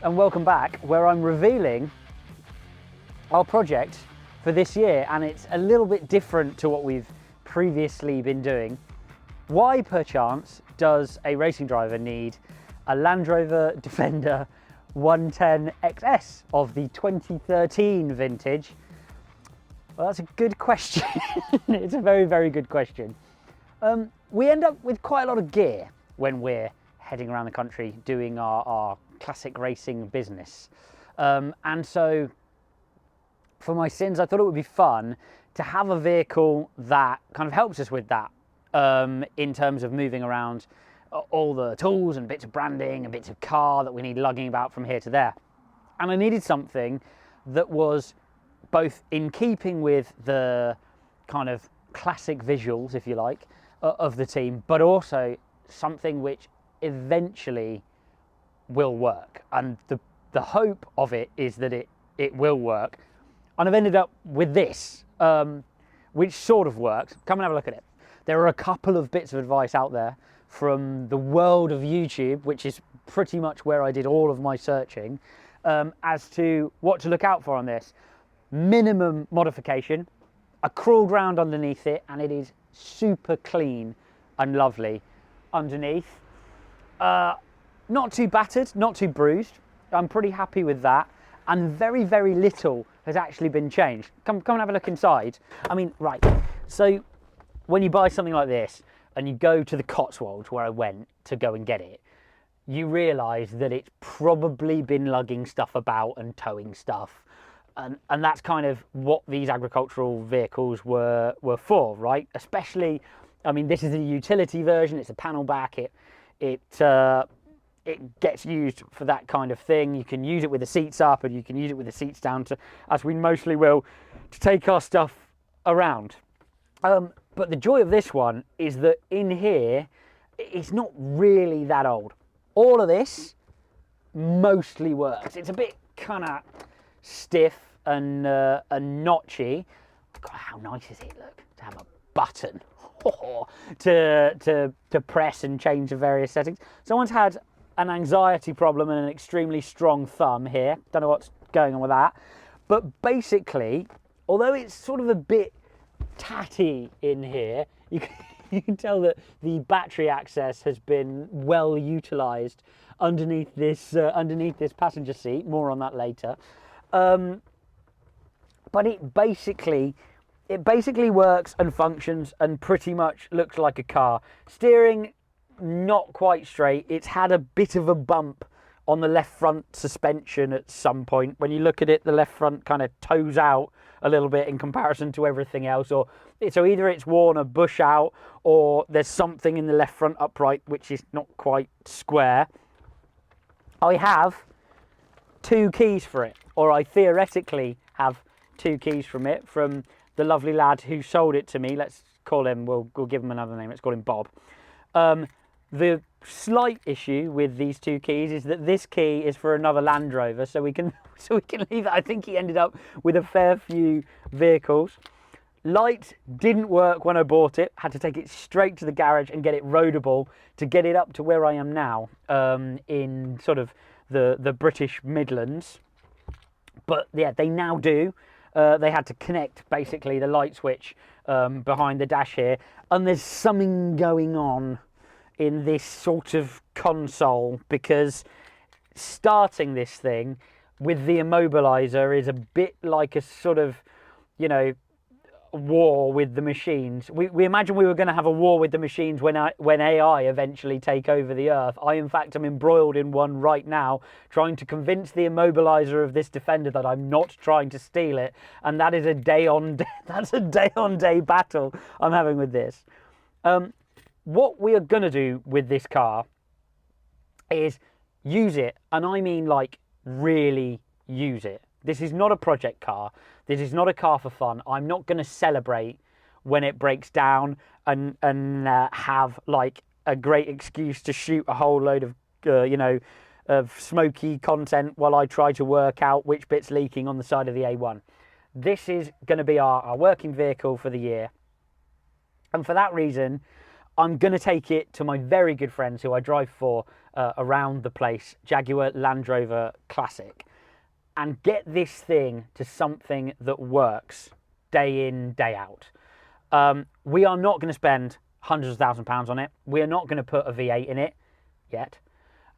and welcome back, where I'm revealing our project for this year, and it's a little bit different to what we've previously been doing. Why perchance does a racing driver need a Land Rover Defender 110 XS of the 2013 vintage? Well, that's a good question. It's a very, very good question. We end up with quite a lot of gear when we're heading around the country doing our classic racing business. And so for my sins, I thought it would be fun to have a vehicle that kind of helps us with that in terms of moving around all the tools and bits of branding and bits of car that we need lugging about from here to there. And I needed something that was both in keeping with the kind of classic visuals, if you like, of the team, but also something which eventually will work. And the hope of it is that it will work. And I've ended up with this, which sort of works. Come and have a look at it. There are a couple of bits of advice out there from the world of YouTube, which is pretty much where I did all of my searching, as to what to look out for on this. Minimum modification, a crawl ground underneath it, and it is super clean and lovely underneath. Not too battered, not too bruised. I'm pretty happy with that, and very, very little has actually been changed. Come and have a look inside. I mean, right, so when you buy something like this and you go to the Cotswolds, where I went to go and get it, you realise that it's probably been lugging stuff about and towing stuff. And that's kind of what these agricultural vehicles were for, right? Especially, I mean, this is a utility version. It's a panel back. It gets used for that kind of thing. You can use it with the seats up, and you can use it with the seats down, to, as we mostly will, to take our stuff around. But the joy of this one is that in here, it's not really that old. All of this mostly works. It's a bit kind of stiff and notchy. God, how nice is it, look, to have a button to press and change the various settings. Someone's had an anxiety problem and an extremely strong thumb here. Don't know what's going on with that. But basically, although it's sort of a bit tatty in here, you can tell that the battery access has been well utilised underneath this passenger seat. More on that later. But it basically works and functions and pretty much looks like a car. Steering, not quite straight. It's had a bit of a bump on the left front suspension at some point. When you look at it, the left front kind of toes out a little bit in comparison to everything else. So either it's worn a bush out, or there's something in the left front upright which is not quite square. I have 2 keys for it, or I theoretically have 2 keys from it, from the lovely lad who sold it to me. Let's call him, we'll give him another name, let's call him Bob. The slight issue with these 2 keys is that this key is for another Land Rover, so we can leave it. I think he ended up with a fair few vehicles. Light didn't work when I bought it. Had to take it straight to the garage and get it roadable to get it up to where I am now, in sort of the British Midlands. But yeah, they now do. They had to connect basically the light switch behind the dash here, and there's something going on in this sort of console, because starting this thing with the immobilizer is a bit like a sort of, you know, war with the machines. We imagined we were going to have a war with the machines when AI eventually take over the earth. I, in fact, am embroiled in one right now, trying to convince the immobilizer of this Defender that I'm not trying to steal it, and that is a day-on-day battle I'm having with this. What we are going to do with this car is use it, and I mean like really use it. This is not a project car. This is not a car for fun. I'm not going to celebrate when it breaks down and have like a great excuse to shoot a whole load of of smoky content while I try to work out which bit's leaking on the side of the A1. This is going to be our working vehicle for the year, and for that reason I'm going to take it to my very good friends who I drive for around the place, Jaguar Land Rover Classic, and get this thing to something that works day in, day out. We are not going to spend hundreds of £1,000s on it. We are not going to put a V8 in it yet.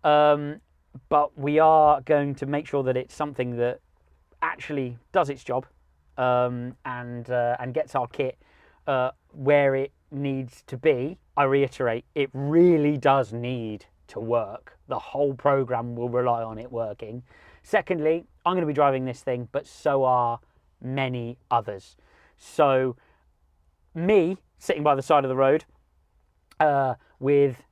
But we are going to make sure that it's something that actually does its job, and gets our kit where it needs to be. I reiterate, it really does need to work. The whole program will rely on it working. Secondly, I'm going to be driving this thing, but so are many others. So me sitting by the side of the road with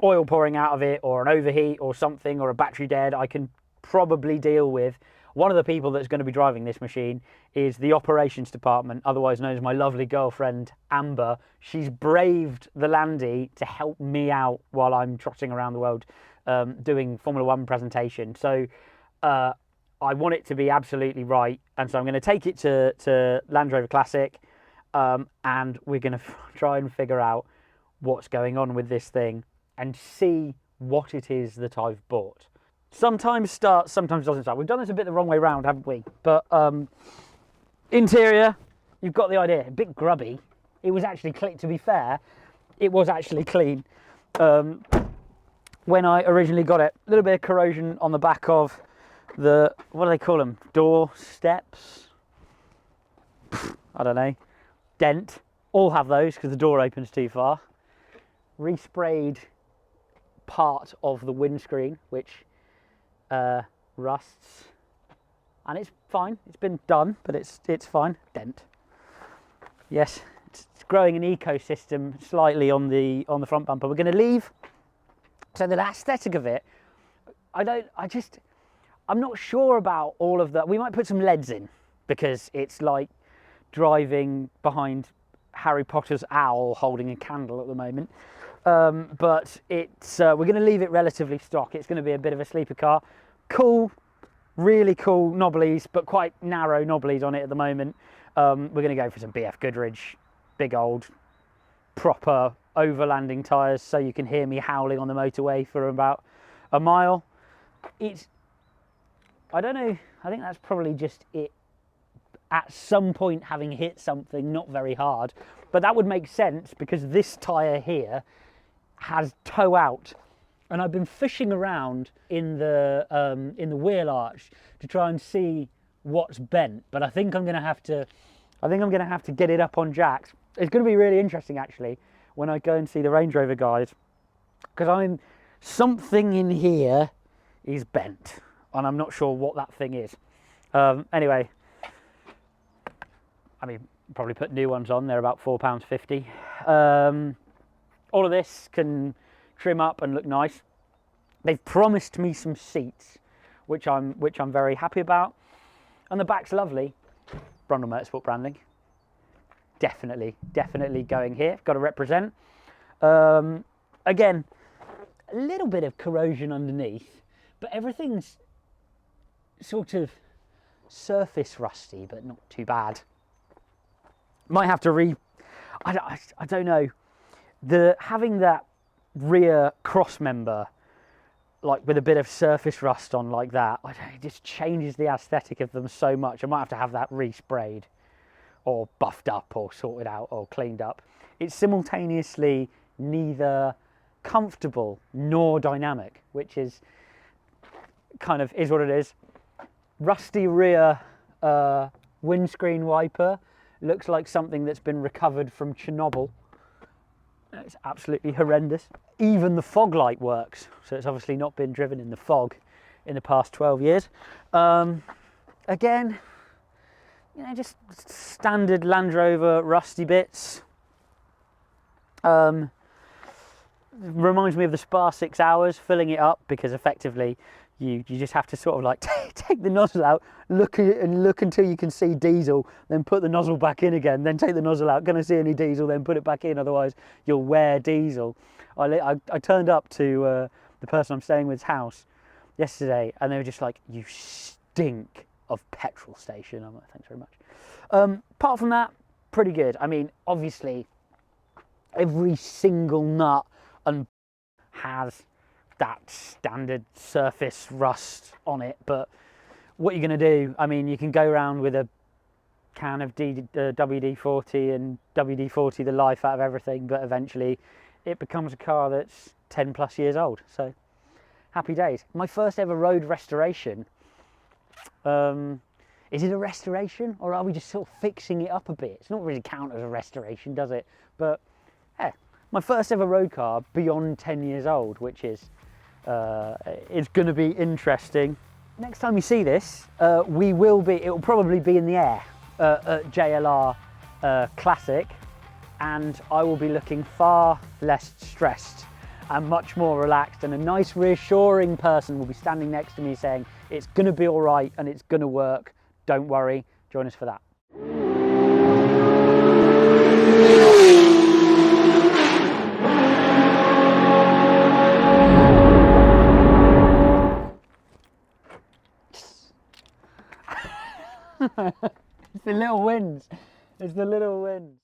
oil pouring out of it, or an overheat or something, or a battery dead, I can probably deal with. One of the people that's going to be driving this machine is the operations department, otherwise known as my lovely girlfriend Amber. She's braved the Landy to help me out while I'm trotting around the world doing Formula One presentation. So I want it to be absolutely right, and so I'm going to take it to Land Rover Classic, and we're going to try and figure out what's going on with this thing and see what it is that I've bought. Sometimes starts, sometimes doesn't start. We've done this a bit the wrong way round, haven't we? But interior, you've got the idea. A bit grubby. It was actually clean. To be fair, it was actually clean when I originally got it. A little bit of corrosion on the back of the, what do they call them? Door steps? I don't know. Dent. All have those because the door opens too far. Resprayed part of the windscreen, which rusts, and it's fine. It's been done, but it's fine. Dent. Yes, it's growing an ecosystem slightly on the front bumper. We're going to leave. So the aesthetic of it, I'm not sure about all of that. We might put some LEDs in because it's like driving behind Harry Potter's owl holding a candle at the moment. But it's we're going to leave it relatively stock. It's going to be a bit of a sleeper car. Cool, really cool knobblies, but quite narrow knobblies on it at the moment. We're going to go for some BF Goodrich, big old, proper overlanding tyres, so you can hear me howling on the motorway for about a mile. I don't know, I think that's probably just it at some point having hit something not very hard, but that would make sense because this tyre here has toe out, and I've been fishing around in the wheel arch to try and see what's bent, but I think I'm going to have to get it up on jacks. It's going to be really interesting actually when I go and see the Range Rover guys, because something in here is bent and I'm not sure what that thing is. Anyway, I mean, probably put new ones on. They're about £4.50. All of this can trim up and look nice. They've promised me some seats, which I'm very happy about, and the back's lovely. Brundle Motorsport branding, definitely going here. Got to represent. Again, a little bit of corrosion underneath, but everything's sort of surface rusty, but not too bad. Might have to I don't know. Having that rear cross member, like with a bit of surface rust on like that, I don't know, it just changes the aesthetic of them so much. I might have to have that resprayed or buffed up or sorted out or cleaned up. It's simultaneously neither comfortable nor dynamic, which is kind of is what it is. Rusty rear windscreen wiper looks like something that's been recovered from Chernobyl. It's absolutely horrendous. Even the fog light works, so it's obviously not been driven in the fog in the past 12 years. Again, you know, just standard Land Rover rusty bits. Reminds me of the Spa 6 Hours, filling it up, because effectively you just have to sort of like take the nozzle out, look until you can see diesel, then put the nozzle back in again, then take the nozzle out, gonna see any diesel, then put it back in, otherwise you'll wear diesel. I turned up to the person I'm staying with's house yesterday, and they were just like, "You stink of petrol station." I'm like, "Thanks very much." Apart from that, pretty good. I mean, obviously every single nut and has that standard surface rust on it, but what you're going to do, I mean, you can go around with a can of WD-40 and WD-40 the life out of everything, but eventually it becomes a car that's 10 plus years old. So happy days. My first ever road restoration. Is it a restoration, or are we just sort of fixing it up a bit? It's not really count as a restoration, does it? But yeah, my first ever road car beyond 10 years old, which is going to be interesting. Next time you see this, it will probably be in the air at JLR Classic, and I will be looking far less stressed and much more relaxed, and a nice reassuring person will be standing next to me saying, it's going to be all right and it's going to work. Don't worry, join us for that. It's the little wins. It's the little wins.